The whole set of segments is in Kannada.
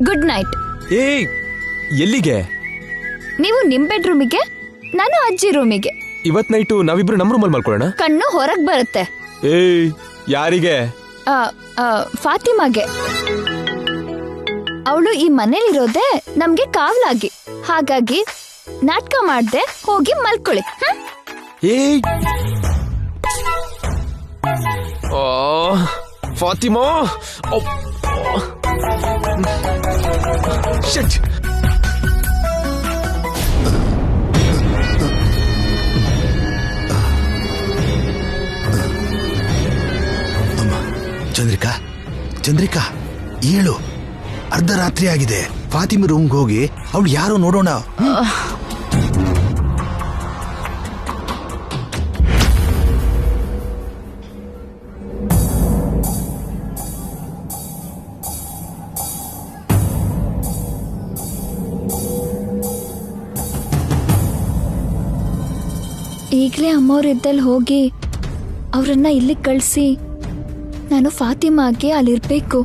Good night. ಏಯ್ ಎಲ್ಲಿಗೆ? ನೀವು ನಿಮ್ ಬೆಡ್ರೂಮಿಗೆ, ನಾನು ಅಜ್ಜಿ ರೂಮಿಗೆ. ಇವತ್ ನೈಟು ನಾವಿಬ್ರು ನಮ್ಮ ರೂಮಲ್ಲಿ ಮಲ್ಕೊಳ್ಳೋಣ. ಕಣ್ಣು ಹೊರಗ್ ಬರುತ್ತೆ. ಏಯ್ ಯಾರಿಗೆ? ಫಾತಿಮಾಗೆ. ಅವಳು ಈ ಮನೇಲಿರೋದೆ ನಮ್ಗೆ ಕಾವಲಾಗಿ. ಹಾಗಾಗಿ ನಾಟಕ ಮಾಡ್ದೆ ಹೋಗಿ ಮಲ್ಕೊಳ್ಳಿ. ಏಯ್ ಫಾತಿಮಾ, ಶಿಟ್. ಚಂದ್ರಿಕಾ, ಚಂದ್ರಿಕಾ ಏಳು, ಅರ್ಧರಾತ್ರಿ ಆಗಿದೆ. ಫಾತಿಮಾ ರೂಮ್ಗೆ ಹೋಗಿ ಅವಳು ಯಾರೋ ನೋಡೋಣ. ಈಗಲೇ ಅಮ್ಮವ್ರಿದ್ದಲ್ಲಿ ಹೋಗಿ ಅವರನ್ನ ಇಲ್ಲಿಗೆ ಕಳಿಸಿ ನಾನು ಫಾತಿಮಾಗೆ ಅಲ್ಲಿರ್ಬೇಕು.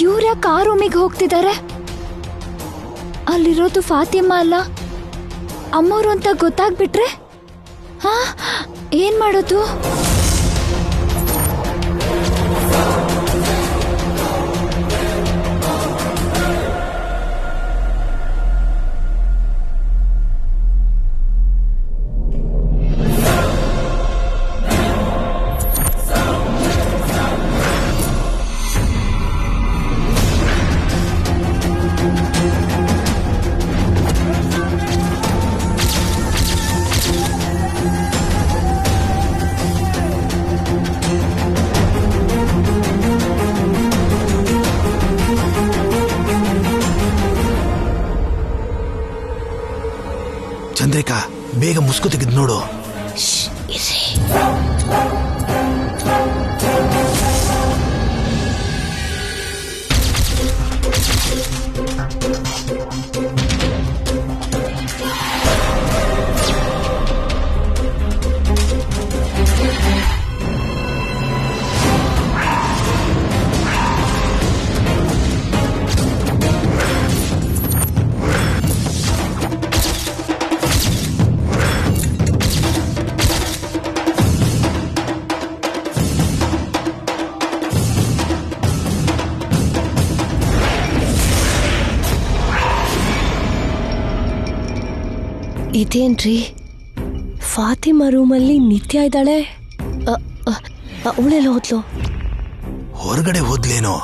ಇವ್ರ್ಯಾಕೆ ಆ ರೂಮಿಗೆ ಹೋಗ್ತಿದ್ದಾರೆ? ಅಲ್ಲಿರೋದು ಫಾತಿಮಾ ಅಲ್ಲ, ಅಮ್ಮವ್ರು ಅಂತ ಗೊತ್ತಾಗ್ಬಿಟ್ರೆ ಏನ್ ಮಾಡೋದು? ಚಂದ್ರಿಕಾ, ಬೇಗ ಮುಸ್ಕು ತೆಗೆದು ನೋಡು. ಇದೇನ್ರಿ, ಫಾತಿಮಾ ರೂಮಲ್ಲಿ ನಿತ್ಯ ಇದ್ದಾಳೆ. ಅವಳೆಲ್ಲ ಹೋದ್ಲು? ಹೊರಗಡೆ ಹೋದ್ಲೇನೋ.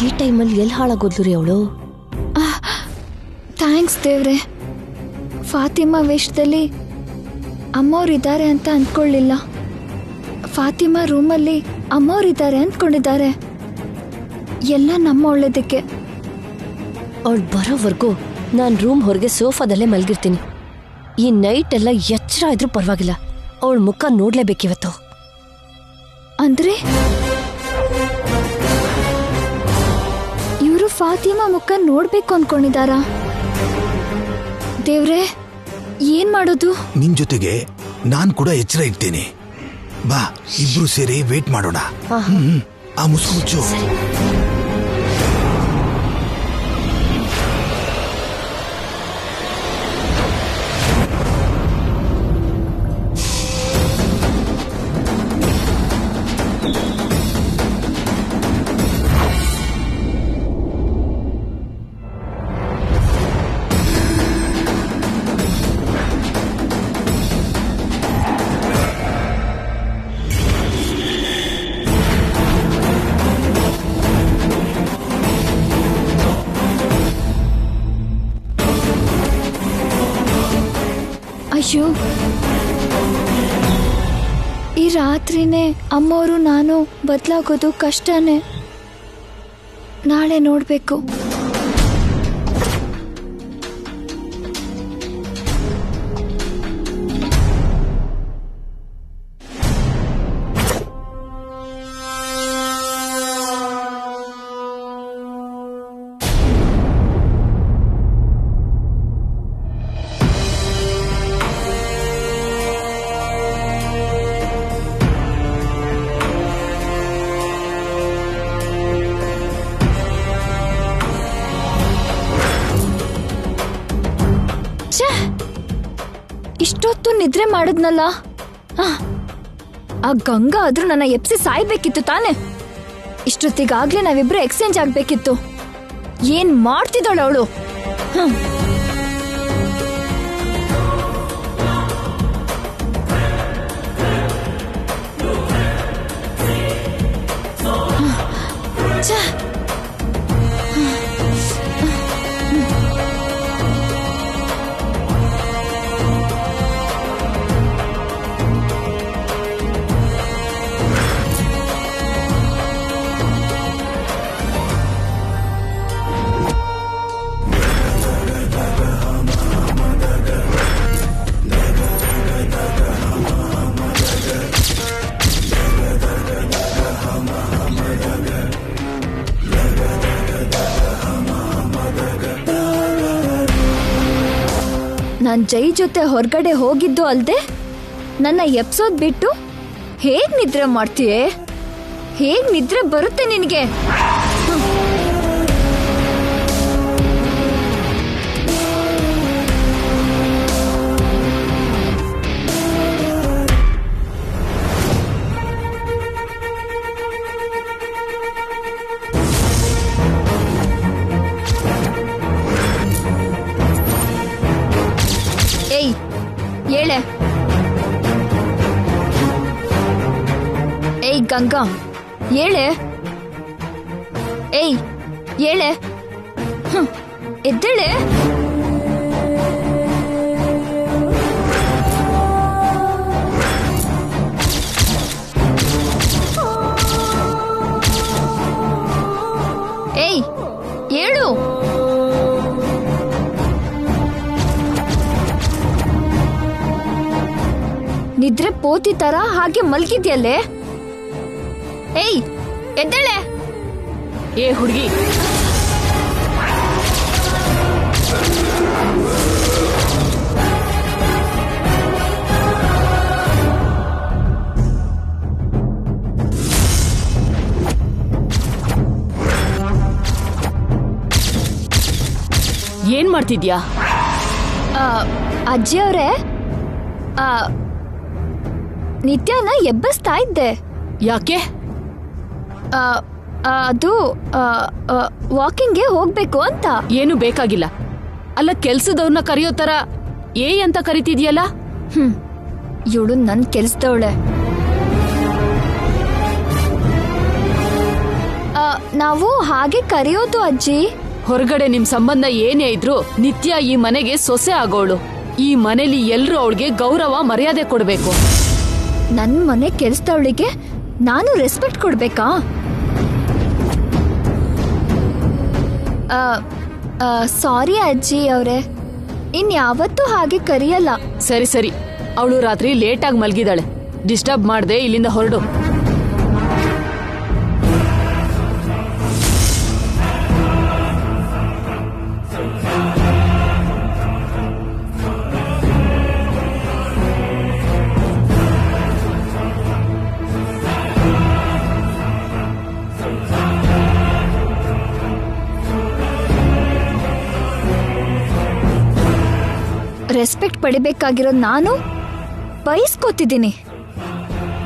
ಈ ಟೈಮಲ್ಲಿ ಎಲ್ಲಿ ಹಾಳಾಗೋದ್ಲು ರೀ ಅವಳು? ಥ್ಯಾಂಕ್ಸ್ ದೇವ್ರೆ, ಫಾತಿಮಾ ವೇಷದಲ್ಲಿ ಅಮ್ಮವ್ರಿದ್ದಾರೆ ಅಂತ ಅಂದ್ಕೊಳ್ಳಿಲ್ಲ. ಫಾತಿಮಾ ರೂಮಲ್ಲಿ ಅಮ್ಮವ್ರಿದ್ದಾರೆ ಅಂದ್ಕೊಂಡಿದ್ದಾರೆ. ಎಲ್ಲ ನಮ್ಮ ಒಳ್ಳೇದಕ್ಕೆ. ಅವಳು ಬರೋವರೆಗೂ ನಾನು ರೂಮ್ ಹೊರಗೆ ಸೋಫಾದಲ್ಲೇ ಮಲಗಿರ್ತೀನಿ. ಈ ನೈಟ್ ಎಲ್ಲ ಎಚ್ಚರ ಇದ್ರೂ ಪರವಾಗಿಲ್ಲ, ಅವಳ ಮುಖ ನೋಡ್ಲೇಬೇಕಿವತ್ತು. ಅಂದ್ರೆ ಇವರು ಫಾತಿಮಾ ಮುಖ ನೋಡ್ಬೇಕು ಅನ್ಕೊಂಡಿದಾರಾ? ದೇವ್ರೆ, ಏನ್ ಮಾಡೋದು? ನಿನ್ ಜೊತೆಗೆ ನಾನ್ ಕೂಡ ಎಚ್ಚರ ಇಡ್ತೇನೆ. ಬಾ, ಇಬ್ರು ಸೇರಿ ವೇಟ್ ಮಾಡೋಣ. ಆ ಮುಸ್ಕು ಮುಚ್ಚು. ಅಯ್ಯೋ, ರಾತ್ರಿನೇ ಅಮ್ಮವರು ನಾನು ಬದಲಾಗೋದು ಕಷ್ಟನೇ. ನಾಳೆ ನೋಡ್ಬೇಕು. ಇಷ್ಟೊತ್ತು ನಿದ್ರೆ ಮಾಡಿದ್ನಲ್ಲ. ಆ ಗಂಗಾ ಆದ್ರೂ ನನ್ನ ಎಪ್ಸಿ ಸಾಯ್ಬೇಕಿತ್ತು ತಾನೆ. ಇಷ್ಟೊತ್ತಿಗಾಗ್ಲೇ ನಾವಿಬ್ರು ಎಕ್ಸ್ಚೇಂಜ್ ಆಗ್ಬೇಕಿತ್ತು. ಏನ್ ಮಾಡ್ತಿದ್ದಾಳು ಅವಳು? ನಾನ್ ಜೈ ಜೊತೆ ಹೊರಗಡೆ ಹೋಗಿದ್ದು ಅಲ್ದೆ ನನ್ನ ಎಪ್ಸೋದ್ ಬಿಟ್ಟು ಹೇಗ್ ನಿದ್ರೆ ಮಾಡ್ತೀಯೇ? ಹೇಗ್ ನಿದ್ರೆ ಬರುತ್ತೆ ನಿನಗೆ? ಏಯ್ ಹೇಳೆ. ಏಯ್ ಗಂಗಾ ಹೇಳೆ. ಏಯ್ ಹೇಳೆ. ಎದ್ದೇಳೆ. ಏಯ್ ಹೇಳು. ನಿದ್ರೆ ಪೋತಿ ತರ ಹಾಗೆ ಮಲ್ಗಿದ್ಯಲ್ಲೇ. ಏಯ್ ಎದ್ದೇಳೆ. ಏ ಹುಡುಗಿ, ಏನ್ ಮಾಡ್ತಿದ್ಯಾ? ಅಜ್ಜಿ ಅವ್ರೆ, ನಿತ್ಯನ ಎಬ್ಬಸ್ತಾ ಇದ್ದೆ. ಯಾಕೆ? ಅದು ವಾಕಿಂಗ್ಗೆ ಹೋಗ್ಬೇಕು ಅಂತ. ಏನು ಬೇಕಾಗಿಲ್ಲ. ಅಲ್ಲ, ಕೆಲ್ಸದವ್ರನ್ನ ಕರೆಯೋ ತರ ಏ ಅಂತ ಕರಿತಿದ್ಯಲ್ಲ? ಇವಳು ನನ್ ಕೆಲ್ಸದವಳೆ. ನಾವು ಹಾಗೆ ಕರೆಯೋದು ಅಜ್ಜಿ. ಹೊರಗಡೆ ನಿಮ್ ಸಂಬಂಧ ಏನೇ ಇದ್ರು ನಿತ್ಯ ಈ ಮನೆಗೆ ಸೊಸೆ ಆಗೋಳು. ಈ ಮನೇಲಿ ಎಲ್ರೂ ಅವಳಿಗೆ ಗೌರವ ಮರ್ಯಾದೆ ಕೊಡ್ಬೇಕು. ನನ್ ಮನೆ ಕೆಲ್ಸದವಳಿಗೆ ನಾನು ರೆಸ್ಪೆಕ್ಟ್ ಕೊಡ್ಬೇಕಾ? ಸಾರಿ ಅಜ್ಜಿ ಅವ್ರೆ, ಇನ್ಯಾವತ್ತೂ ಹಾಗೆ ಕರೆಯಲ್ಲ. ಸರಿ ಸರಿ, ಅವಳು ರಾತ್ರಿ ಲೇಟಾಗಿ ಮಲ್ಗಿದಾಳೆ. ಡಿಸ್ಟರ್ಬ್ ಮಾಡ್ದೆ ಇಲ್ಲಿಂದ ಹೊರಡು. ರೆಸ್ಪೆಕ್ಟ್ ಪಡಿಬೇಕಾಗಿರೋ ನಾನು ಬಯಸ್ಕೋತಿದ್ದೀನಿ.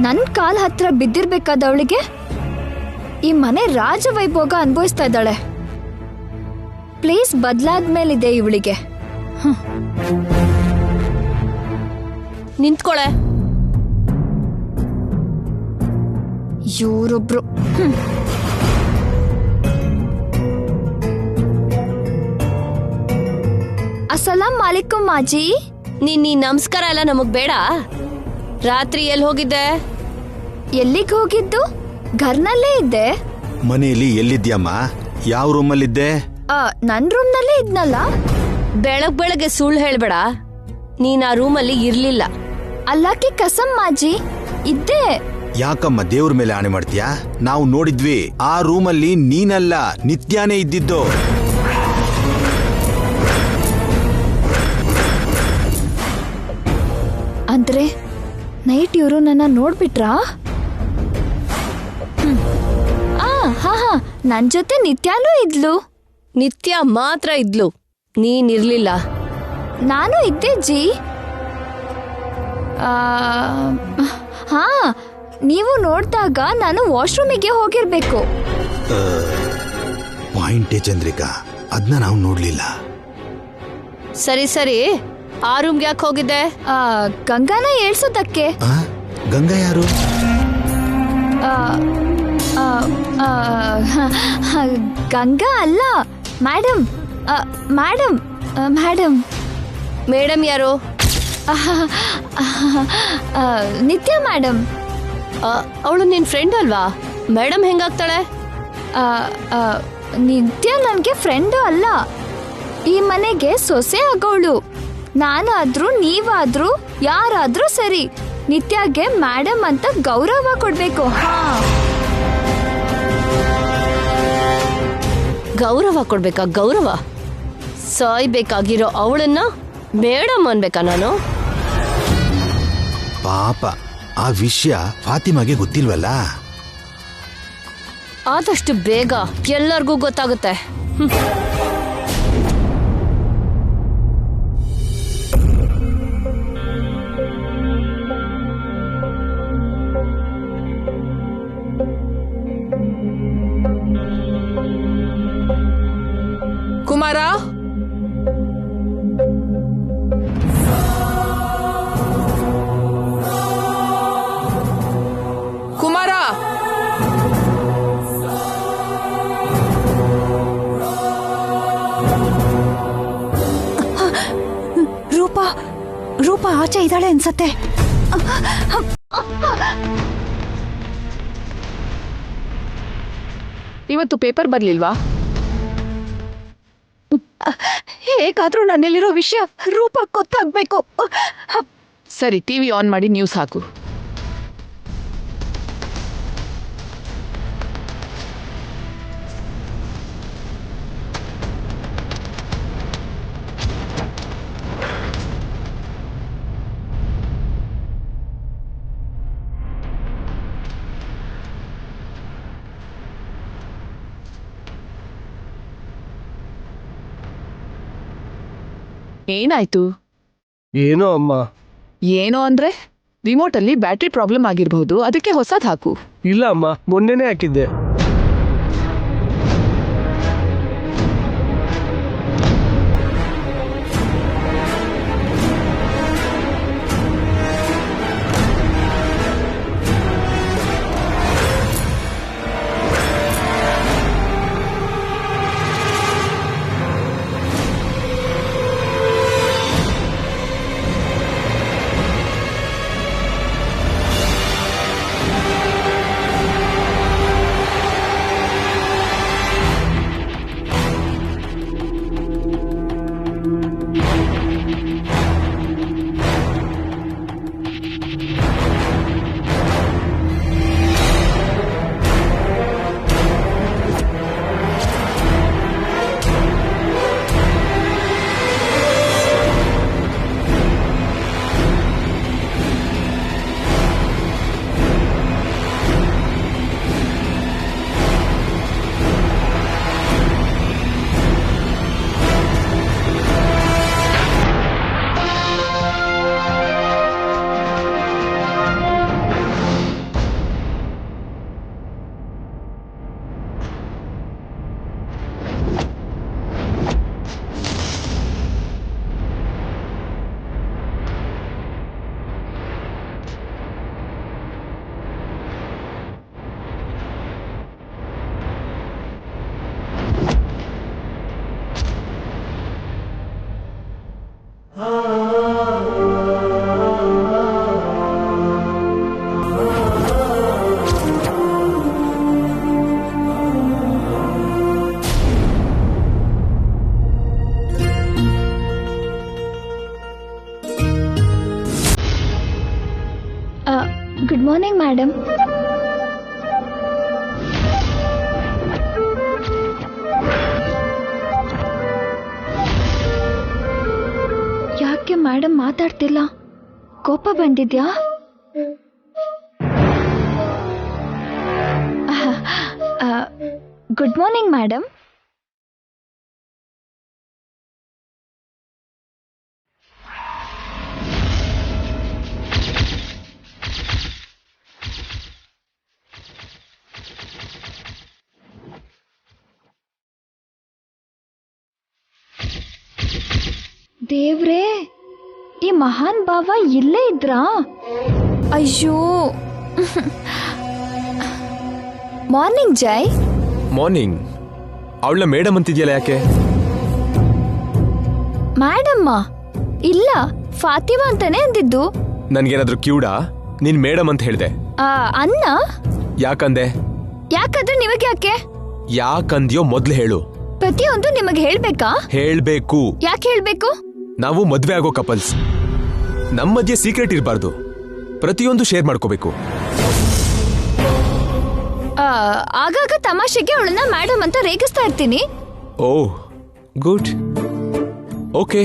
ನನ್ ಕಾಲ್ ಹತ್ರ ಬಿದ್ದಿರ್ಬೇಕಾದವಳಿಗೆ ಈ ಮನೆ ರಾಜವೈಭೋಗ ಅನುಭವಿಸ್ತಾ ಇದ್ದಾಳೆ. ಪ್ಲೇಸ್ ಬದಲಾದ್ಮೇಲಿದೆ ಇವಳಿಗೆ. ನಿಂತ್ಕೊಳೆ. ಇವರೊಬ್ರು ಅಸ್ಸಲಾಂ ವಾಲೇಕುಂ ಮಾಜಿ. ನೀನ್ ನಮಸ್ಕಾರ ಎಲ್ಲ ನಮಗ್ ಬೇಡ. ರಾತ್ರಿ ಎಲ್ಲಿ ಹೋಗಿದ್ದೆ? ಎಲ್ಲಿಗೆ ಹೋಗಿದ್ದು? ಘರ್ನಲ್ಲೇ ಇದ್ದೆ. ಮನೆಯಲ್ಲಿ ಎಲ್ಲಿದ್ಯಮ್ಮ? ಯಾವ ರೂಮಲ್ಲಿದ್ದೆ? ನನ್ ರೂಮ್ನಲ್ಲೇ ಇದ್ನಲ್ಲ. ಬೆಳಗ್ಗೆ ಸುಳ್ಳು ಹೇಳ್ಬೇಡ. ನೀನ್ ಆ ರೂಮಲ್ಲಿ ಇರ್ಲಿಲ್ಲ. ಅಲ್ಲಾಕಿ ಕಸಂ ಮಾಜಿ, ಇದ್ದೆ. ಯಾಕಮ್ಮ ದೇವ್ರ ಮೇಲೆ ಆಣೆ ಮಾಡ್ತೀಯಾ? ನಾವು ನೋಡಿದ್ವಿ, ಆ ರೂಮಲ್ಲಿ ನೀನಲ್ಲ, ನಿತ್ಯಾನೇ ಇದ್ದಿದ್ದು. ಅಂದ್ರೆ ನೈಟ್ ಇವರು ನನ್ನ ನೋಡ್ಬಿಟ್ರಾ? ಹಾ ನನ್ ಜೊತೆ ನಿತ್ಯಾನೂ ಇದ್ಲು. ನಿತ್ಯ ಮಾತ್ರ ಇದ್ಲು, ನೀನಿರ್ಲಿಲ್ಲ. ನಾನು ಇದ್ದೆ ಜಿ. ಹಾ, ನೀವು ನೋಡ್ದಾಗ ನಾನು ವಾಶ್ರೂಮಿಗೆ ಹೋಗಿರ್ಬೇಕು. ಪಾಯಿಂಟೇ ಚಂದ್ರಿಕಾ, ಅದನ್ನ ನಾವು ನೋಡ್ಲಿಲ್ಲ. ಸರಿ, ಆ ರೂಮ್ಗೆ ಯಾಕೆ ಹೋಗಿದ್ದೆ? ಗಂಗಾನ ಏಳ್ಸೋದಕ್ಕೆ. ಗಂಗಾ ಯಾರು? ಗಂಗಾ ಅಲ್ಲ, ಮೇಡಮ್. ಮೇಡಮ್ ಮೇಡಮ್ ಮೇಡಮ್ ಯಾರು? ನಿತ್ಯ ಮೇಡಮ್. ಅವಳು ನಿನ್ ಫ್ರೆಂಡ್ ಅಲ್ವಾ? ಮೇಡಮ್ ಹೆಂಗಾಗ್ತಾಳೆ? ನಿತ್ಯ ನನಗೆ ಫ್ರೆಂಡು ಅಲ್ಲ, ಈ ಮನೆಗೆ ಸೊಸೆ ಆಗೋಳು. ನಾನಾದ್ರೂ ನೀವಾದ್ರೂ ಯಾರಾದ್ರೂ ಸರಿ, ನಿತ್ಯಗೆ ಮೇಡಮ್ ಅಂತ ಗೌರವ ಕೊಡ್ಬೇಕು. ಗೌರವ ಕೊಡ್ಬೇಕಾ? ಗೌರವ ಸಾಯ್ಬೇಕಾಗಿರೋ ಅವಳನ್ನ ಮೇಡಮ್ ಅನ್ಬೇಕಾ ನಾನು? ಪಾಪ, ಆ ವಿಷಯ ಫಾತಿಮಾಗೆ ಗೊತ್ತಿಲ್ವಲ್ಲ. ಆದಷ್ಟು ಬೇಗ ಎಲ್ಲರಿಗೂ ಗೊತ್ತಾಗುತ್ತೆ. ಕುಮಾರ, ಕುಮಾರ, ರೂಪ ಆಚೆ ಇದ್ದಾಳೆ ಅನ್ಸತ್ತೆ. ಇವತ್ತು ಪೇಪರ್ ಬರ್ಲಿಲ್ವಾ? ಹೇಗಾದ್ರೂ ನನ್ನಲ್ಲಿರೋ ವಿಷಯ ರೂಪ ಗೊತ್ತಾಗ್ಬೇಕು. ಸರಿ, ಟಿವಿ ಆನ್ ಮಾಡಿ ನ್ಯೂಸ್ ಹಾಕು. ಏನಾಯ್ತು? ಏನೋ ಅಮ್ಮ. ಏನೋ ಅಂದ್ರೆ ರಿಮೋಟ್ ಅಲ್ಲಿ ಬ್ಯಾಟ್ರಿ ಪ್ರಾಬ್ಲಮ್ ಆಗಿರಬಹುದು, ಅದಕ್ಕೆ ಹೊಸದ್ ಹಾಕು. ಇಲ್ಲ ಅಮ್ಮ, ಮೊನ್ನೆನೇ ಹಾಕಿದ್ದೆ. ಮೇಡಮ್. ಯಾಕೆ ಮೇಡಮ್ ಮಾತಾಡ್ತಿಲ್ಲ? ಕೋಪ ಬಂದಿದ್ಯಾ? Good morning madam. ದೇವ್ರೇ, ಈ ಮಹಾನ್ ಭಾವ ಇಲ್ಲೇ ಇದ್ರಾ? ಅಯ್ಯೋ. ಮಾರ್ನಿಂಗ್ ಜೈ. ಮಾರ್ನಿಂಗ್. ಅವಳನ್ನ ಮೇಡಮ್ ಅಂತಿದ್ಯಲ್ಲ, ಯಾಕೆ? ಮೇಡಮ್ಮ ಇಲ್ಲ, ಫಾತಿಮಾ ಅಂತಾನೆ ಅಂದಿದ್ದು. ನನ್ಗೇನಾದ್ರೂ ಕ್ಯೂಡಾ? ನೀನ್ ಮೇಡಮ್ ಅಂತ ಹೇಳ್ದೆ. ಅನ್ನ ಯಾಕಂದೆ? ಯಾಕಂದ್ರೆ ನಿಮಗೆ ಯಾಕೆ? ಯಾಕಂದ್ಯೋ ಮೊದ್ಲು ಹೇಳು. ಪ್ರತಿಯೊಂದು ನಿಮಗೆ ಹೇಳ್ಬೇಕಾ? ಹೇಳ್ಬೇಕು. ಯಾಕೆ ಹೇಳ್ಬೇಕು? ನಾವು ಮದ್ವೆ ಆಗೋ ಕಪಲ್ಸ್. ನಮ್ಮ ಮಧ್ಯೆ ಸೀಕ್ರೆಟ್ ಇರಬಾರ್ದು. ಪ್ರತಿಯೊಂದು ಶೇರ್ ಮಾಡ್ಕೋಬೇಕು. ಆಗಾಗ ತಮಾಷೆಗೆ ಅವಳನ್ನ ಮೇಡಮ್ ಅಂತ ರೇಗಿಸ್ತಾ ಇರ್ತೀನಿ. ಓ ಗುಡ್. ಓಕೆ,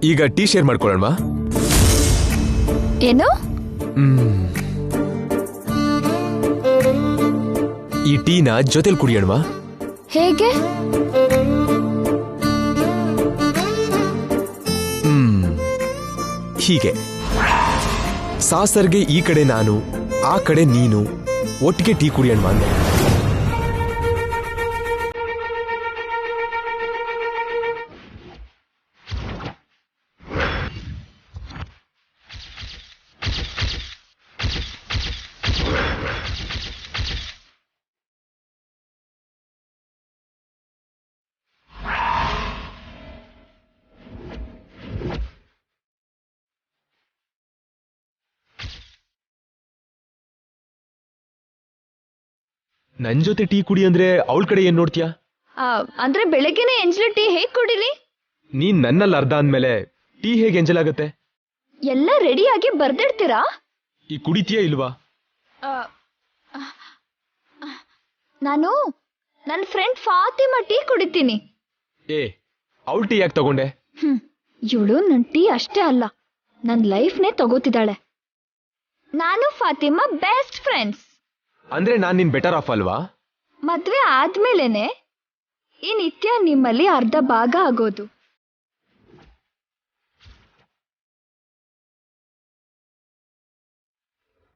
ಈಗ ಟೀ ಶೇರ್ ಮಾಡ್ಕೊಳ್ಳೋಣ. ಏನು? ಈ ಟೀನ ಜೊತೆಲಿ ಕುಡಿಯೋಣವಾ? ಹೇಗೆ? ಹೀಗೆ ಸಾಸರ್ಗೆ ಈ ಕಡೆ ನಾನು, ಆ ಕಡೆ ನೀನು, ಒಟ್ಟಿಗೆ ಟೀ ಕುಡಿಯೋಣ ಅಂದೆ. ನನ್ ಜೊತೆ ಟೀ ಕುಡಿ ಅಂದ್ರೆ ಅವಳ ಕಡೆ ಏನ್ ನೋಡ್ತೀಯಾ? ಅಂದ್ರೆ ಬೆಳಗ್ಗೆನೆ ಎಂಜಲು ಟೀ ಹೇಗ್ ಕುಡಿಲಿ? ನೀನ್ ನನ್ನಲ್ಲಿ ಅರ್ಧ ಅಂದ್ಮೇಲೆ ಟೀ ಹೇಗೆ ಎಂಜಲ್ ಆಗತ್ತೆ? ಎಲ್ಲ ರೆಡಿಯಾಗಿ ಬರ್ದಿಡ್ತೀರಾ? ಈ ಕುಡಿತೀಯಾ ಇಲ್ವಾ? ನಾನು ನನ್ನ ಫ್ರೆಂಡ್ ಫಾತಿಮಾ ಟೀ ಕುಡಿತೀನಿ. ಅವಳ ಟೀ ಯಾಕೆ ತಗೊಂಡೆ? ಇವಳು ನನ್ ಟೀ ಅಷ್ಟೇ ಅಲ್ಲ, ನನ್ ಲೈಫ್ನೇ ತಗೋತಿದ್ದಾಳೆ. ನಾನು ಫಾತಿಮಾ ಬೆಸ್ಟ್ ಫ್ರೆಂಡ್ಸ್. ಅಂದ್ರೆ ನಾನ್ ನಿನ್ ಬೆಟರ್ ಆಫ್ ಅಲ್ವಾ? ಮದ್ವೆ ಆದ್ಮೇಲೆನೆ ಈ ನಿತ್ಯ ನಿಮ್ಮಲ್ಲಿ ಅರ್ಧ ಭಾಗ ಆಗೋದು.